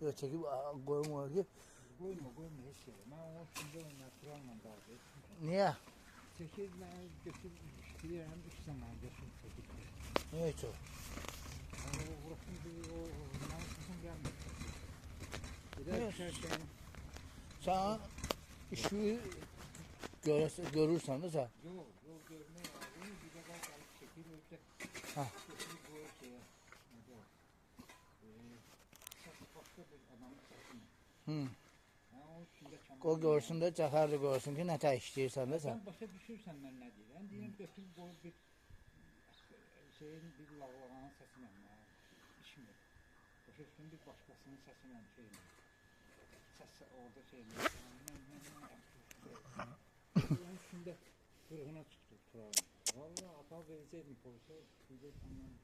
Yok çekip koyma ki. Koyma heç şey. Mən onun üstündə naturalla qaldı. Niye? Çəkir, mən götür istəyirəm, 3 zaman götür çəkir. Niye çok? Burasını bir o namusum gəlmir. Bir də Evet. düşərkən... Sen işi görürsen de sen. Yol görmək lazım. Bir də qalıb çəkir, ötə. Ha. Götürüb qoyur şeyə. Başqa bir adamın səsini. Hı. O üstündə kəmər. O görsün de Cəfər də görsün ki, nə işləyirsən də sən. Sən başa düşürsən mən nə deyirəm? Deyirəm götürüb qoyub bir şeyin bir lağlağanın səsinə. İşim yox. Başa düşdüm bir başqasının səsinə şeylə. Səs orada şeylə. Onun üstündə qırğına çıxdı Turalın. Valla apar verəcəkdim polisə. Bir də ondan